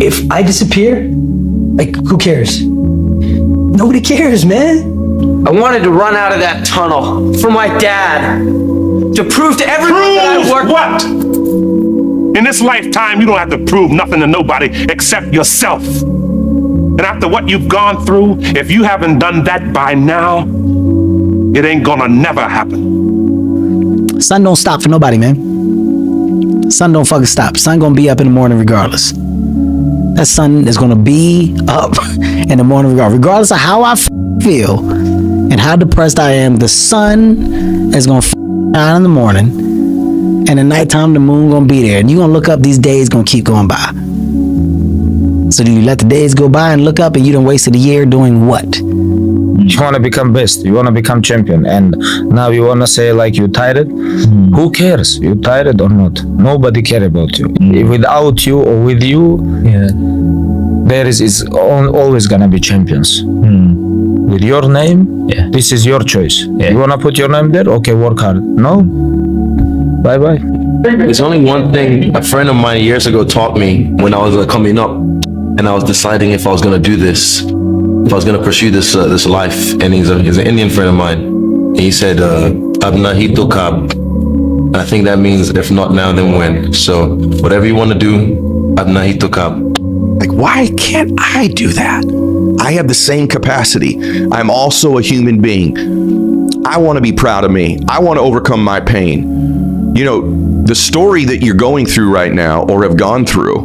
if I disappear, like, who cares? Nobody cares, man. I wanted to run out of that tunnel for my dad, to prove to everyone that I worked. What? In this lifetime, you don't have to prove nothing to nobody except yourself. And after what you've gone through, if you haven't done that by now, it ain't gonna never happen. Sun don't stop for nobody, man. Sun don't fucking stop. Sun gonna be up in the morning regardless. That sun is gonna be up in the morning regardless of how I feel and how depressed I am. The sun is gonna shine in the morning, and at nighttime the moon gonna be there, and you gonna look up. These days gonna keep going by. So do you let the days go by and look up, and you done wasted a year doing what? You want to become best, you want to become champion, and now you want to say like you tired. Who cares? You tired or not? Nobody care about you. Without you or with you, there is always gonna be champions. With your name, this is your choice. You want to put your name there? Okay, work hard. No, bye bye. There's only one thing a friend of mine years ago taught me when I was coming up, and I was deciding if I was gonna do this, if I was gonna pursue this life. And he's an Indian friend of mine. And he said, "Abnahi to kab." I think that means if not now, then when. So whatever you want to do, Abnahi to kab. Like, why can't I do that? I have the same capacity. I'm also a human being. I want to be proud of me. I want to overcome my pain. You know, the story that you're going through right now or have gone through,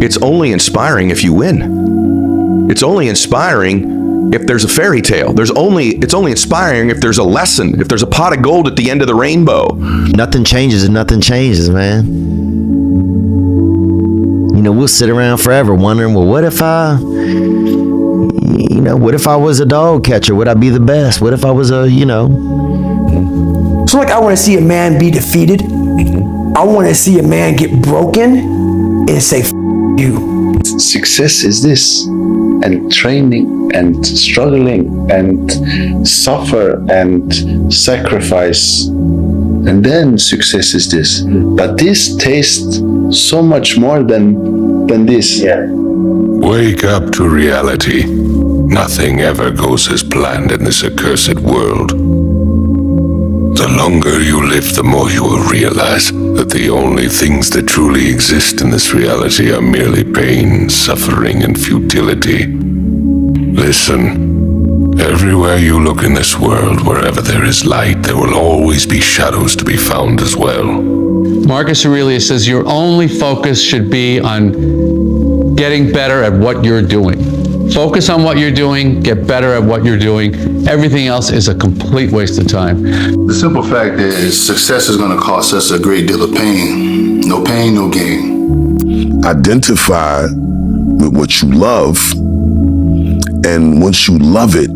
it's only inspiring if you win. It's only inspiring if there's a fairy tale. It's only inspiring if there's a lesson, if there's a pot of gold at the end of the rainbow. Nothing changes and nothing changes, man. You know, we'll sit around forever wondering, well, what if I was a dog catcher? Would I be the best? What if I was a, So like, I want to see a man be defeated. I want to see a man get broken and say, F you. Success is this, and training and struggling and suffer and sacrifice, and then success is this. But this tastes so much more than this. Wake up to reality. Nothing ever goes as planned in this accursed world. The longer you live, the more you will realize that the only things that truly exist in this reality are merely pain, suffering, and futility. Listen, everywhere you look in this world, wherever there is light, there will always be shadows to be found as well. Marcus Aurelius says your only focus should be on getting better at what you're doing. Focus on what you're doing, get better at what you're doing. Everything else is a complete waste of time. The simple fact is, success is going to cost us a great deal of pain. No pain, no gain. Identify with what you love, and once you love it,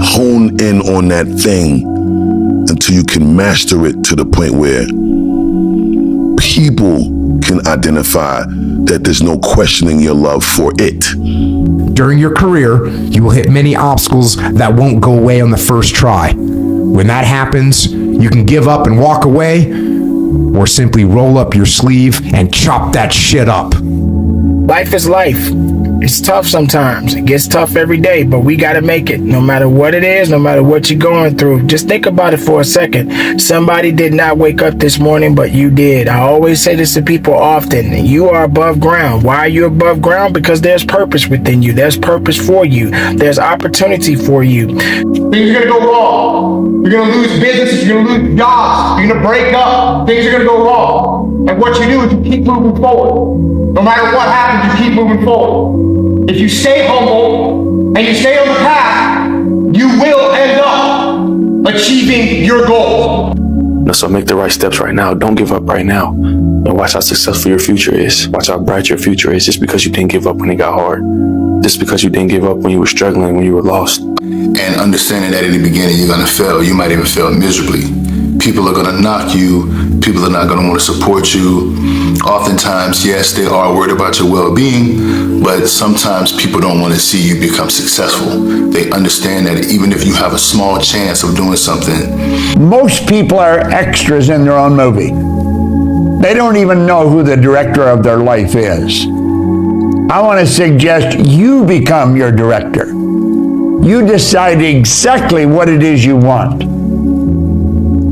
hone in on that thing until you can master it to the point where people can identify that there's no questioning your love for it. During your career, you will hit many obstacles that won't go away on the first try. When that happens, you can give up and walk away, or simply roll up your sleeve and chop that shit up. Life is life. It's tough sometimes. It gets tough every day, but we got to make it. No matter what it is, no matter what you're going through, just think about it for a second. Somebody did not wake up this morning, but you did. I always say this to people often. You are above ground. Why are you above ground? Because there's purpose within you. There's purpose for you. There's opportunity for you. Things are going to go wrong. You're going to lose businesses. You're going to lose jobs. You're going to break up. Things are going to go wrong. And what you do is you keep moving forward. No matter what happens, you keep moving forward. If you stay humble and you stay on the path, you will end up achieving your goal. So make the right steps right now. Don't give up right now. And watch how successful your future is. Watch how bright your future is, just because you didn't give up when it got hard. Just because you didn't give up when you were struggling, when you were lost. And understanding that in the beginning you're going to fail. You might even fail miserably. People are going to knock you. People are not going to want to support you. Oftentimes, yes, they are worried about your well-being, but sometimes people don't want to see you become successful. They understand that even if you have a small chance of doing something. Most people are extras in their own movie. They don't even know who the director of their life is. I want to suggest you become your director. You decide exactly what it is you want.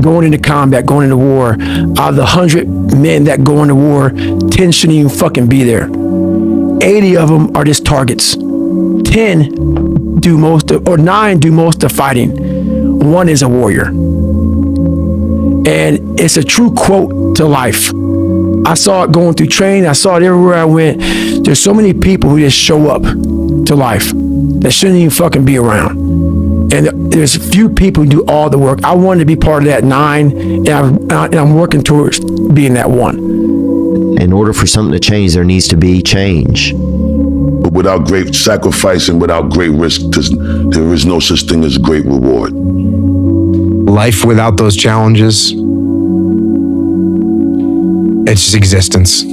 Going into combat, going into war, out of the 100 men that go into war, 10 shouldn't even fucking be there. 80 of them are just targets. 10 do most of, or 9 do most of fighting. 1 is a warrior. And it's a true quote to life. I saw it going through training. I saw it everywhere I went. There's so many people who just show up to life that shouldn't even fucking be around. And there's a few people who do all the work. I wanted to be part of that 9, and I'm working towards being that 1. In order for something to change, there needs to be change. But without great sacrifice and without great risk, there is no such thing as great reward. Life without those challenges, it's just existence.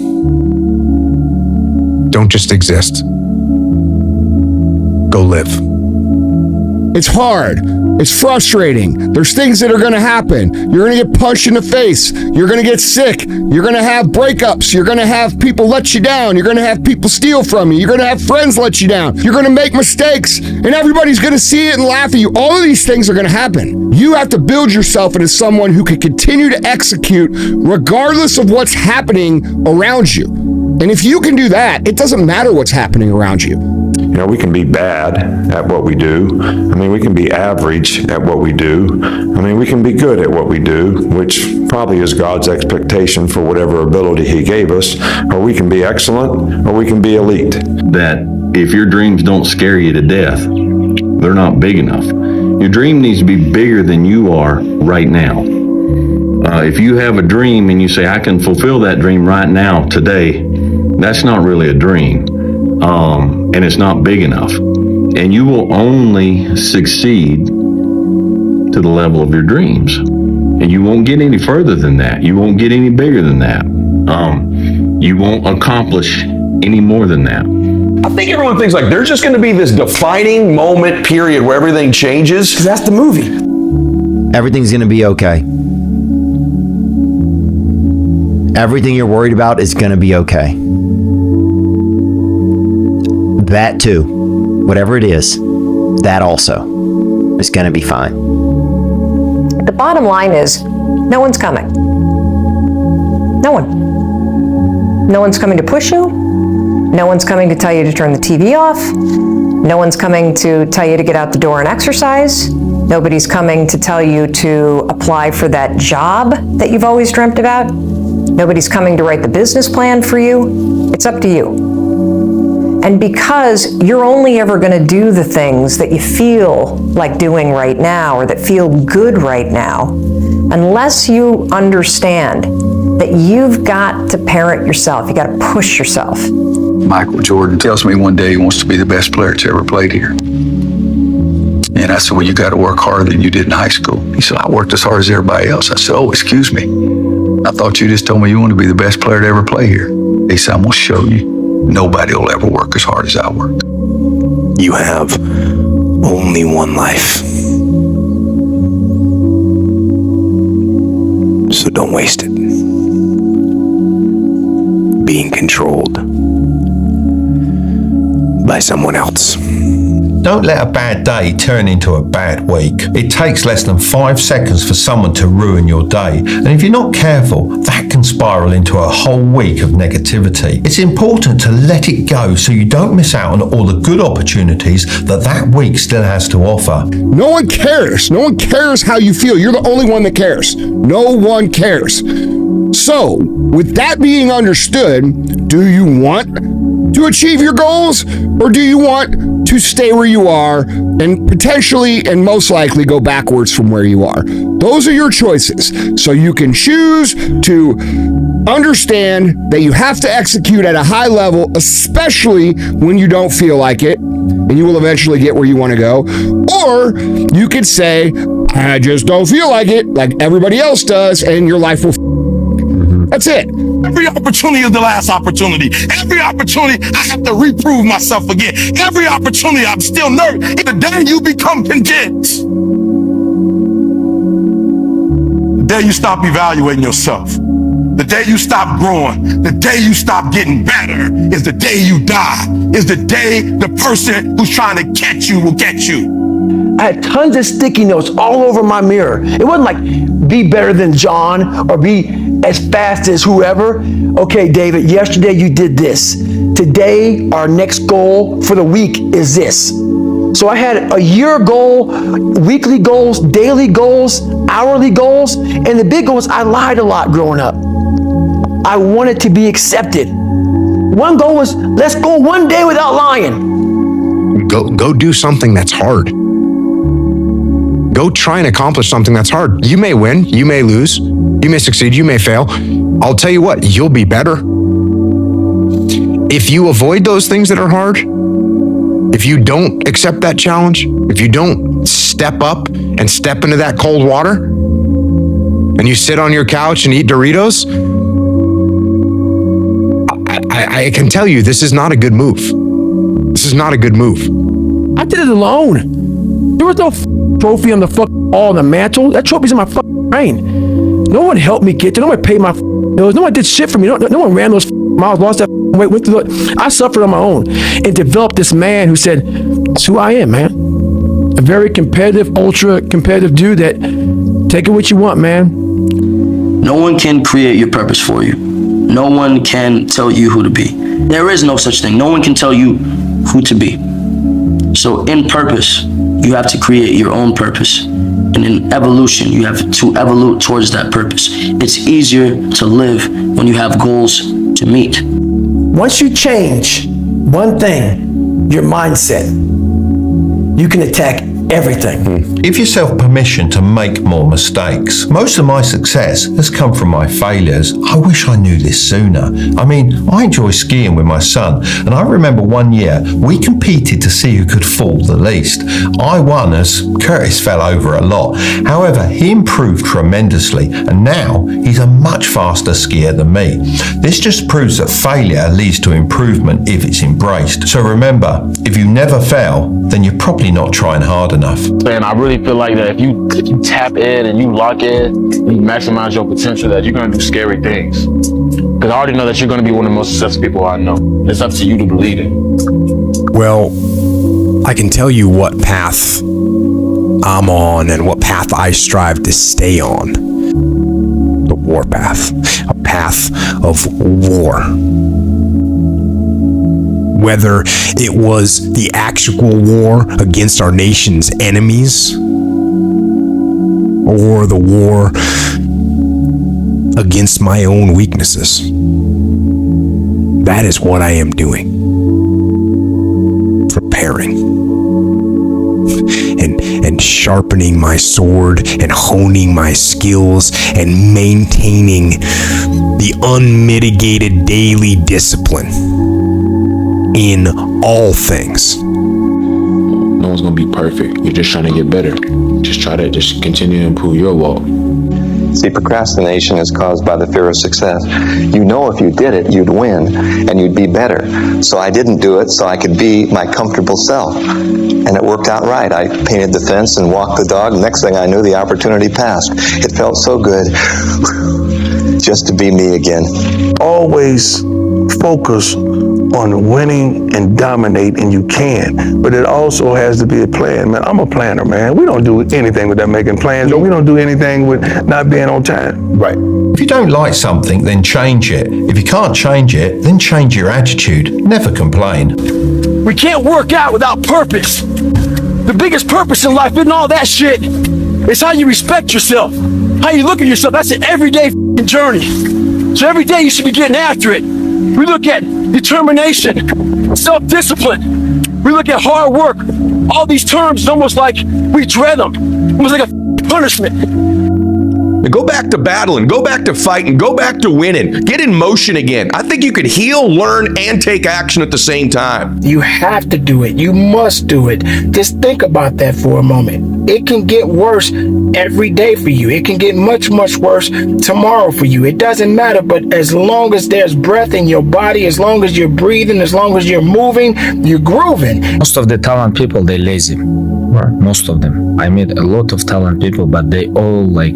Don't just exist. Go live. It's hard. It's frustrating. There's things that are going to happen. You're going to get punched in the face. You're going to get sick. You're going to have breakups. You're going to have people let you down. You're going to have people steal from you. You're going to have friends let you down. You're going to make mistakes, and everybody's going to see it and laugh at you. All of these things are going to happen. You have to build yourself into someone who can continue to execute regardless of what's happening around you. And if you can do that, it doesn't matter what's happening around you. You know, we can be bad at what we do. I mean, we can be average at what we do. I mean, we can be good at what we do, which probably is God's expectation for whatever ability He gave us. Or we can be excellent, or we can be elite. That if your dreams don't scare you to death, they're not big enough. Your dream needs to be bigger than you are right now. If you have a dream and you say, I can fulfill that dream right now, today, that's not really a dream. And it's not big enough. And you will only succeed to the level of your dreams. And you won't get any further than that. You won't get any bigger than that. You won't accomplish any more than that. I think everyone thinks like there's just going to be this defining moment period where everything changes. Because that's the movie. Everything's going to be okay. Everything you're worried about is going to be okay. That too, whatever it is, that also is going to be fine. The bottom line is, no one's coming. No one. No one's coming to push you. No one's coming to tell you to turn the TV off. No one's coming to tell you to get out the door and exercise. Nobody's coming to tell you to apply for that job that you've always dreamt about. Nobody's coming to write the business plan for you. It's up to you. And because you're only ever going to do the things that you feel like doing right now or that feel good right now, unless you understand that you've got to parent yourself, you got to push yourself. Michael Jordan tells me one day he wants to be the best player that's ever played here. And I said, well, you got to work harder than you did in high school. He said, I worked as hard as everybody else. I said, oh, excuse me. I thought you just told me you want to be the best player to ever play here. He said, I'm going to show you. Nobody will ever work as hard as I work. You have only one life. So don't waste it being controlled by someone else. Don't let a bad day turn into a bad week. It takes less than 5 seconds for someone to ruin your day. And if you're not careful, that can spiral into a whole week of negativity. It's important to let it go so you don't miss out on all the good opportunities that week still has to offer. No one cares. No one cares how you feel. You're the only one that cares. No one cares. So, with that being understood, do you want to achieve your goals, or do you want to stay where you are and potentially and most likely go backwards from where you are? Those are your choices. So you can choose to understand that you have to execute at a high level, especially when you don't feel like it, and you will eventually get where you want to go. Or you could say, I just don't feel like it, like everybody else does, and your life will That's it. Every opportunity is the last opportunity. Every opportunity, I have to reprove myself again. Every opportunity, I'm still nervous. The day you become convinced, the day you stop evaluating yourself. The day you stop growing, the day you stop getting better is the day you die. Is the day the person who's trying to catch you will get you. I had tons of sticky notes all over my mirror. It wasn't like be better than John or be as fast as whoever. Okay, David, yesterday you did this. Today, our next goal for the week is this. So I had a year goal, weekly goals, daily goals, hourly goals, and the big goal was I lied a lot growing up. I wanted to be accepted. One goal was, let's go one day without lying. Go do something that's hard. Go try and accomplish something that's hard. You may win, you may lose, you may succeed, you may fail. I'll tell you what, you'll be better. If you avoid those things that are hard, if you don't accept that challenge, if you don't step up and step into that cold water, and you sit on your couch and eat Doritos, I can tell you this is not a good move. This is not a good move. I did it alone. There was no trophy on the wall on the mantle. That trophy's in my brain. No one helped me get there. No one paid my bills. No one did shit for me. No one ran those miles, lost that weight, went through it. I suffered on my own and developed this man who said, it's who I am, man. A very competitive, ultra competitive dude that take it what you want, man. No one can create your purpose for you. No one can tell you who to be. There is no such thing. No one can tell you who to be. So in purpose, you have to create your own purpose. And in evolution, you have to evolve towards that purpose. It's easier to live when you have goals to meet. Once you change one thing, your mindset, you can attack everything. Give yourself permission to make more mistakes. Most of my success has come from my failures. I wish I knew this sooner. I mean, I enjoy skiing with my son, and I remember one year we competed to see who could fall the least. I won as Curtis fell over a lot. However, he improved tremendously, and now he's a much faster skier than me. This just proves that failure leads to improvement if it's embraced. So remember, if you never fail, then you're probably not trying hard enough. And I really feel like that if you tap in and you lock in, you maximize your potential, that you're going to do scary things. Because I already know that you're going to be one of the most successful people I know. It's up to you to believe it. Well, I can tell you what path I'm on and what path I strive to stay on. The war path. A path of war. Whether it was the actual war against our nation's enemies or the war against my own weaknesses. That is what I am doing. Preparing and sharpening my sword and honing my skills and maintaining the unmitigated daily discipline in all things. No one's gonna be perfect. You're just trying to get better. Just continue to improve your walk. See, procrastination is caused by the fear of success. You know if you did it, you'd win and you'd be better. So I didn't do it so I could be my comfortable self. And it worked out right. I painted the fence and walked the dog. Next thing I knew, the opportunity passed. It felt so good just to be me again. Always focus on winning and dominate, and you can, but it also has to be a plan, man. I'm a planner, man. We don't do anything without making plans, or we don't do anything with not being on time. Right. If you don't like something, then change it. If you can't change it, then change your attitude. Never complain. We can't work out without purpose. The biggest purpose in life isn't all that shit. It's how you respect yourself, how you look at yourself. That's an everyday journey. So every day you should be getting after it. We look at determination, self-discipline. We look at hard work. All these terms, it's almost like we dread them. Almost like a punishment. Go back to battling, go back to fighting, go back to winning. Get in motion again. I think you can heal, learn, and take action at the same time. You have to do it. You must do it. Just think about that for a moment. It can get worse every day for you. It can get much, much worse tomorrow for you. It doesn't matter, but as long as there's breath in your body, as long as you're breathing, as long as you're moving, you're grooving. Most of the talent people, they lazy. Right. Most of them. I meet a lot of talent people, but they all like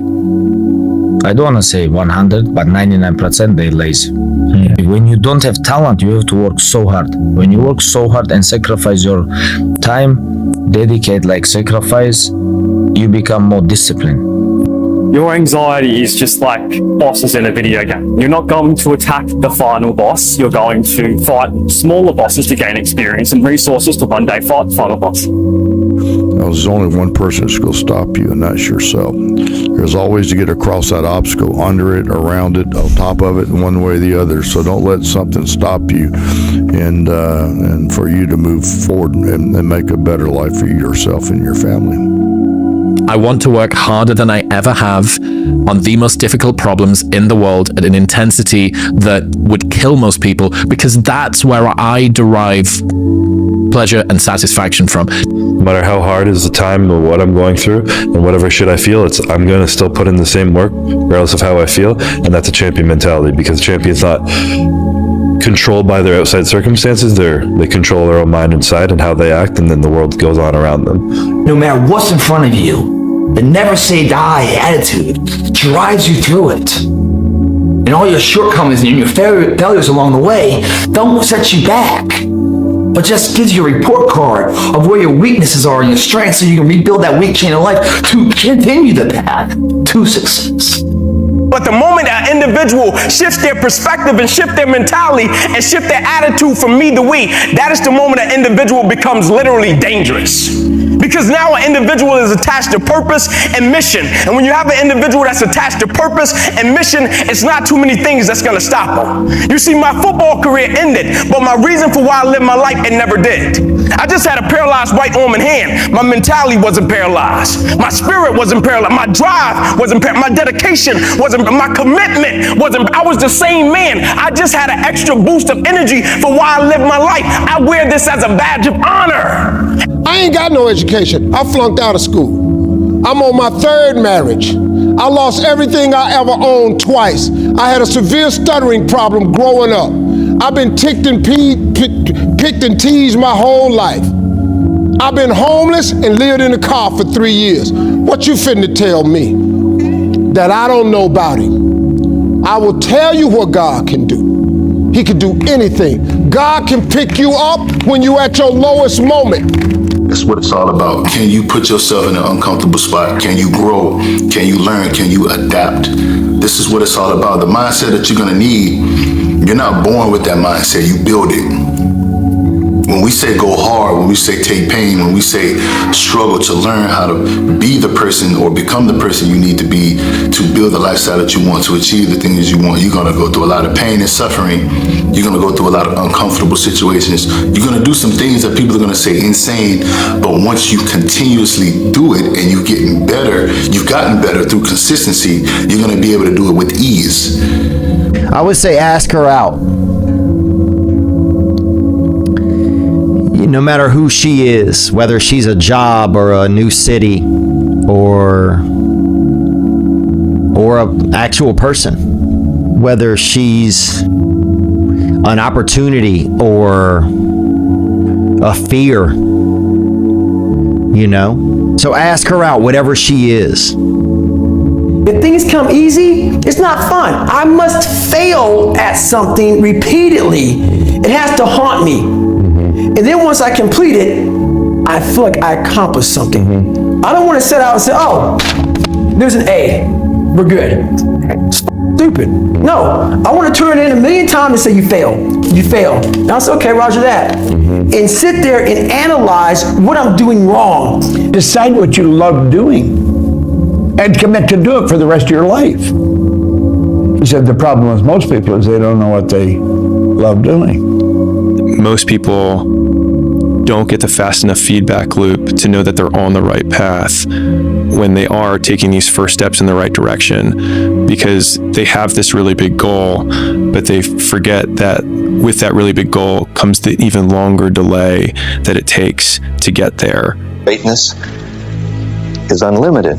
I don't want to say 100, but 99% they lazy. When you don't have talent, you have to work so hard. When you work so hard and sacrifice your time, dedicate like sacrifice, you become more disciplined. Your anxiety is just like bosses in a video game. You're not going to attack the final boss. You're going to fight smaller bosses to gain experience and resources to one day fight the final boss. There's only one person that's going to stop you, and that's yourself. There's always to get across that obstacle, under it, around it, on top of it, one way or the other. So don't let something stop you, and for you to move forward and make a better life for yourself and your family. I want to work harder than I ever have on the most difficult problems in the world at an intensity that would kill most people, because that's where I derive pleasure and satisfaction from. No matter how hard is the time or what I'm going through and whatever shit I feel, I'm going to still put in the same work regardless of how I feel, and that's a champion mentality, because the champion's not controlled by their outside circumstances. They control their own mind inside and how they act, and then the world goes on around them. No matter what's in front of you, the never say die attitude drives you through it. And all your shortcomings and your failures along the way don't set you back, but just gives you a report card of where your weaknesses are and your strengths, so you can rebuild that weak chain of life to continue the path to success. But the moment an individual shifts their perspective and shift their mentality and shift their attitude from me to we, that is the moment an individual becomes literally dangerous. Because now an individual is attached to purpose and mission. And when you have an individual that's attached to purpose and mission, it's not too many things that's going to stop them. You see, my football career ended, but my reason for why I lived my life, it never did. I just had a paralyzed right arm and hand. My mentality wasn't paralyzed. My spirit wasn't paralyzed. My drive wasn't paralyzed. My dedication wasn't, my commitment wasn't. I was the same man. I just had an extra boost of energy for why I lived my life. I wear this as a badge of honor. I ain't got no education. I flunked out of school. I'm on my third marriage. I lost everything I ever owned twice. I had a severe stuttering problem growing up. I've been picked and teased my whole life. I've been homeless and lived in a car for 3 years. What you finna tell me that I don't know about him? I will tell you what God can do. He can do anything. God can pick you up when you're at your lowest moment. That's what it's all about. Can you put yourself in an uncomfortable spot? Can you grow? Can you learn? Can you adapt? This is what it's all about. The mindset that you're gonna need, you're not born with that mindset, you build it. When we say go hard, when we say take pain, when we say struggle to learn how to be the person or become the person you need to be to build the lifestyle that you want, to achieve the things you want, you're gonna go through a lot of pain and suffering. You're gonna go through a lot of uncomfortable situations. You're gonna do some things that people are gonna say insane, but once you continuously do it and you're getting better, you've gotten better through consistency, you're gonna be able to do it with ease. I would say ask her out. No matter who she is, whether she's a job or a new city or an actual person, whether she's an opportunity or a fear, you know? So ask her out, whatever she is. If things come easy, it's not fun. I must fail at something repeatedly. It has to haunt me. And then once I complete it, I feel like I accomplished something. I don't want to set out and say, oh, there's an A, we're good. Stupid. No, I want to turn it in 1,000,000 times and say you failed. You failed. And I'll say, okay, roger that. And sit there and analyze what I'm doing wrong. Decide what you love doing and commit to do it for the rest of your life. He said the problem with most people is they don't know what they love doing. Most people don't get the fast enough feedback loop to know that they're on the right path when they are taking these first steps in the right direction, because they have this really big goal, but they forget that with that really big goal comes the even longer delay that it takes to get there. Greatness is unlimited,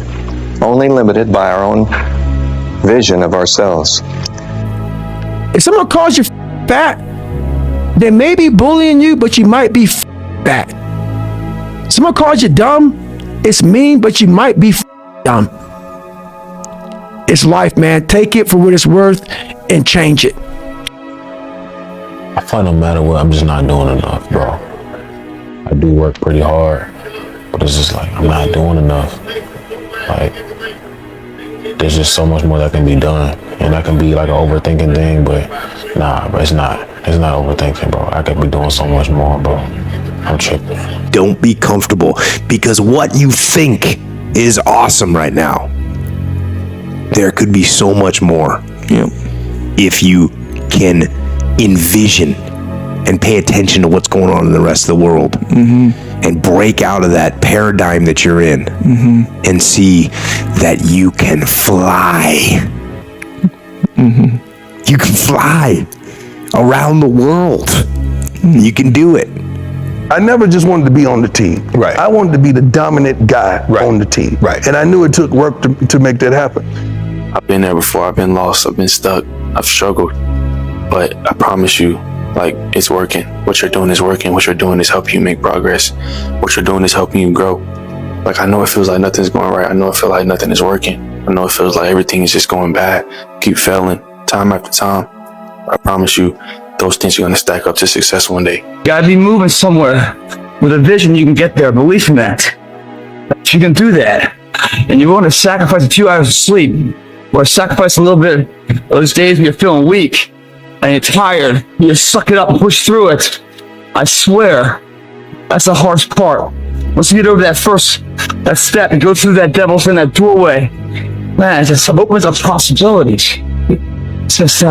only limited by our own vision of ourselves. If someone calls you fat, they may be bullying you, but you might be fat. Someone calls you dumb, it's mean, but you might be dumb. It's life, man. Take it for what it's worth and change it. I find no matter what, I'm just not doing enough, bro. I do work pretty hard, but it's just like, I'm not doing enough. Like, there's just so much more that can be done. And that can be like an overthinking thing, but nah, bro, it's not overthinking, bro. I could be doing so much more, bro. I'm tripping. Don't be comfortable, because what you think is awesome right now, there could be so much more. If you can envision and pay attention to what's going on in the rest of the world, and break out of that paradigm that you're in, and see that you can fly. You can fly around the world. You can do it. I never just wanted to be on the team. Right. I wanted to be the dominant guy on the team. Right. And I knew it took work to make that happen. I've been there before. I've been lost. I've been stuck. I've struggled. But I promise you, like, it's working. What you're doing is working. What you're doing is helping you make progress. What you're doing is helping you grow. Like, I know it feels like nothing's going right. I know it feels like nothing is working. I know it feels like everything is just going bad. Keep failing time after time. I promise you, those things are going to stack up to success one day. You gotta be moving somewhere. With a vision, you can get there. Believe in that. If you can do that, and you want to sacrifice a few hours of sleep, or sacrifice a little bit of those days when you're feeling weak, and you're tired, you just suck it up and push through it. I swear, that's the hardest part. Once you get over that step and go through that devil's in that doorway, man, it just opens up possibilities. It's just,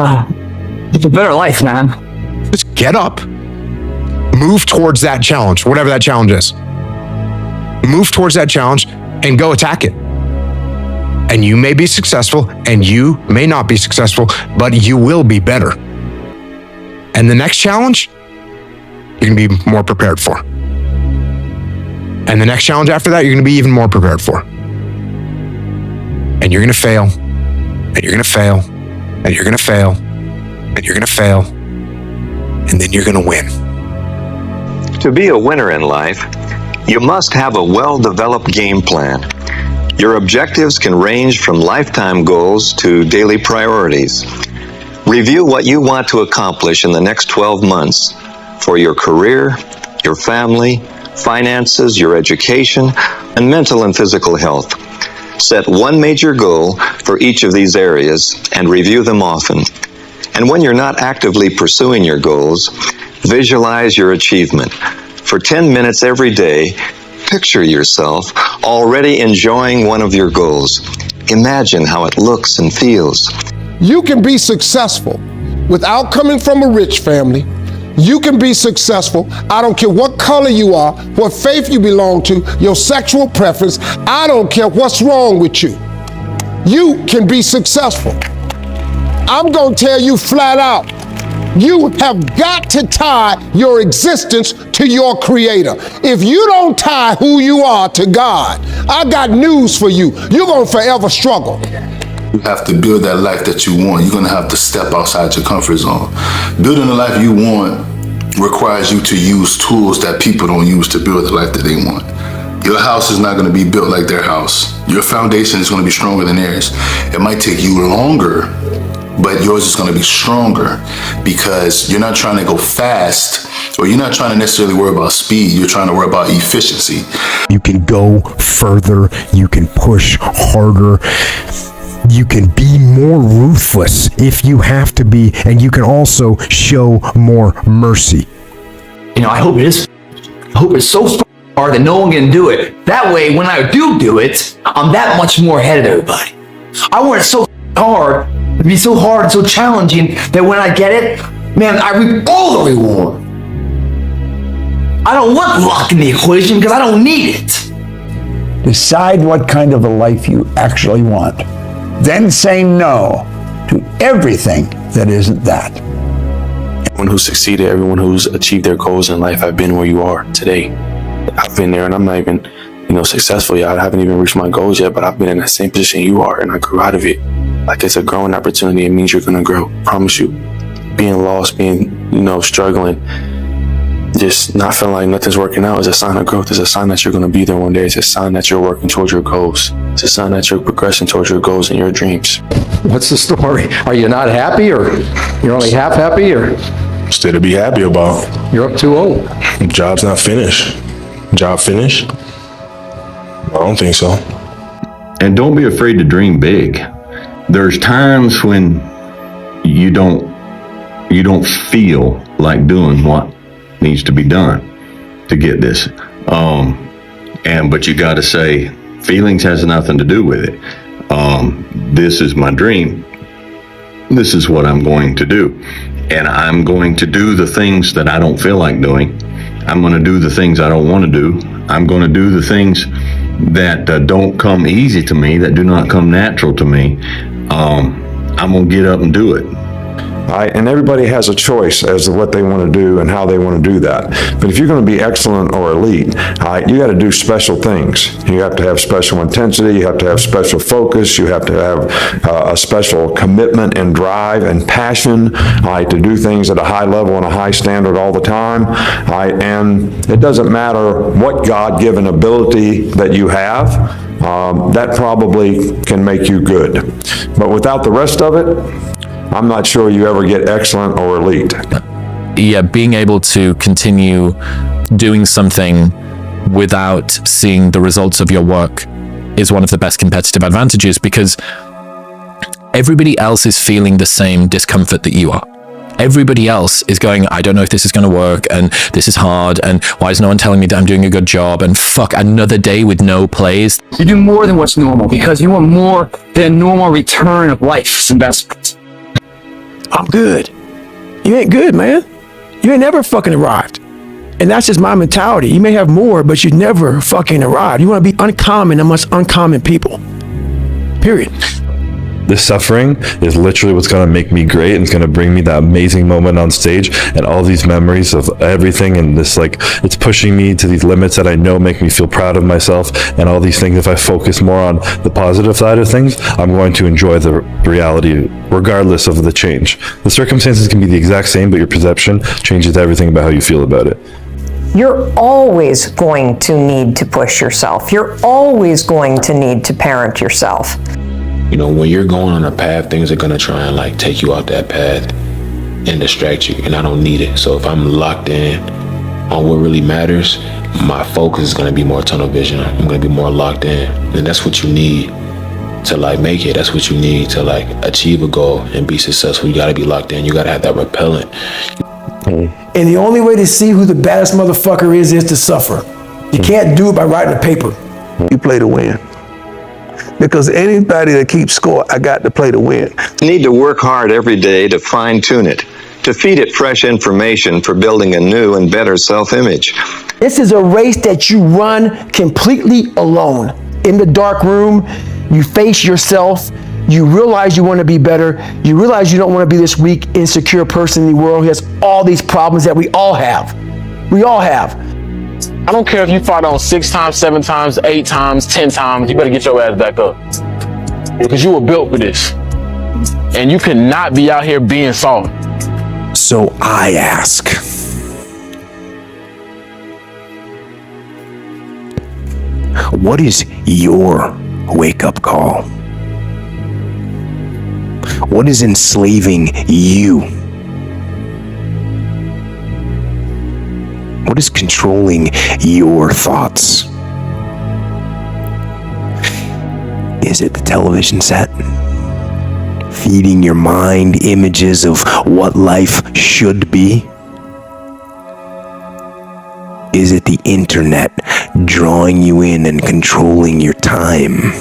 it's a better life, man. Just get up, move towards that challenge, whatever that challenge is. Move towards that challenge and go attack it. And you may be successful and you may not be successful, but you will be better. And the next challenge, you're gonna be more prepared for. And the next challenge after that, you're gonna be even more prepared for. And you're gonna fail, and you're gonna fail, and you're gonna fail, and you're gonna fail, and then you're gonna win. To be a winner in life, you must have a well-developed game plan. Your objectives can range from lifetime goals to daily priorities. Review what you want to accomplish in the next 12 months for your career, your family, finances, your education, and mental and physical health. Set one major goal for each of these areas and review them often. And when you're not actively pursuing your goals, visualize your achievement. For 10 minutes every day, picture yourself already enjoying one of your goals. Imagine how it looks and feels. You can be successful without coming from a rich family. You can be successful. I don't care what color you are, what faith you belong to, your sexual preference. I don't care what's wrong with you. You can be successful. I'm going to tell you flat out, you have got to tie your existence to your creator. If you don't tie who you are to God, I got news for you. You're going to forever struggle. You have to build that life that you want. You're going to have to step outside your comfort zone. Building the life you want requires you to use tools that people don't use to build the life that they want. Your house is not going to be built like their house. Your foundation is going to be stronger than theirs. It might take you longer, but yours is going to be stronger because you're not trying to go fast, or you're not trying to necessarily worry about speed. You're trying to worry about efficiency. You can go further. You can push harder. You can be more ruthless if you have to be, and you can also show more mercy. You know, I hope it's so hard that no one can do it. That way, when I do it, I'm that much more ahead of everybody. I want it so hard, to be so hard and so challenging that when I get it, man, I reap all the reward. I don't want luck in the equation because I don't need it. Decide what kind of a life you actually want. Then say no to everything that isn't that. Everyone who's succeeded, everyone who's achieved their goals in life, I've been where you are today. I've been there and I'm not even, successful yet. I haven't even reached my goals yet, but I've been in the same position you are and I grew out of it. Like, it's a growing opportunity. It means you're going to grow. I promise you. Being lost, being, struggling, just not feeling like nothing's working out is a sign of growth. It's a sign that you're going to be there one day. It's a sign that you're working towards your goals. It's a sign that you're progressing towards your goals and your dreams. What's the story? Are you not happy, or you're only half happy, or? Still to be happy about. You're up 2-0. Job's not finished. Job finished? I don't think so. And don't be afraid to dream big. There's times when you don't feel like doing what needs to be done to get this. But you got to say, feelings has nothing to do with it. This is my dream. This is what I'm going to do. And I'm going to do the things that I don't feel like doing. I'm going to do the things I don't want to do. I'm going to do the things that don't come easy to me, that do not come natural to me. I'm going to get up and do it. And everybody has a choice as to what they want to do and how they want to do that. But if you're going to be excellent or elite, you got to do special things. You have to have special intensity. You have to have special focus. You have to have a special commitment and drive and passion to do things at a high level and a high standard all the time. And it doesn't matter what God-given ability that you have. That probably can make you good. But without the rest of it, I'm not sure you ever get excellent or elite. Yeah, being able to continue doing something without seeing the results of your work is one of the best competitive advantages, because everybody else is feeling the same discomfort that you are. Everybody else is going, I don't know if this is going to work, and this is hard, and why is no one telling me that I'm doing a good job, and fuck, another day with no plays. You do more than what's normal because you want more than normal return of life's investment. I'm good. You ain't good, man. You ain't never fucking arrived. And that's just my mentality. You may have more, but you never fucking arrived. You want to be uncommon amongst uncommon people. Period. This suffering is literally what's going to make me great, and it's going to bring me that amazing moment on stage and all these memories of everything. And this, like, it's pushing me to these limits that I know make me feel proud of myself, and all these things. If I focus more on the positive side of things, I'm going to enjoy the reality regardless of the change. The circumstances can be the exact same, but your perception changes everything about how you feel about it. You're always going to need to push yourself. You're always going to need to parent yourself. You know, when you're going on a path, things are going to try and like take you out that path and distract you, and I don't need it. So if I'm locked in on what really matters, my focus is going to be more tunnel vision. I'm going to be more locked in, and that's what you need to like make it. That's what you need to like achieve a goal and be successful. You got to be locked in. You got to have that repellent. And the only way to see who the baddest motherfucker is to suffer. You can't do it by writing a paper. You play to win. Because anybody that keeps score, I got to play to win. You need to work hard every day to fine-tune it, to feed it fresh information for building a new and better self-image. This is a race that you run completely alone. In the dark room, you face yourself. You realize you want to be better. You realize you don't want to be this weak, insecure person in the world who has all these problems that we all have. We all have. I don't care if you fought on 6 times, 7 times, 8 times, 10 times, you better get your ass back up. Because you were built for this. And you cannot be out here being soft. So I ask, what is your wake-up call? What is enslaving you? What is controlling your thoughts? Is it the television set? Feeding your mind images of what life should be? Is it the internet drawing you in and controlling your time?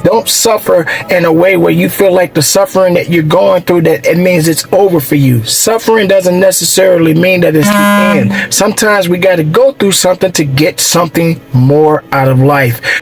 Don't suffer in a way where you feel like the suffering that you're going through, that it means it's over for you. Suffering doesn't necessarily mean that it's the end. Sometimes we got to go through something to get something more out of life.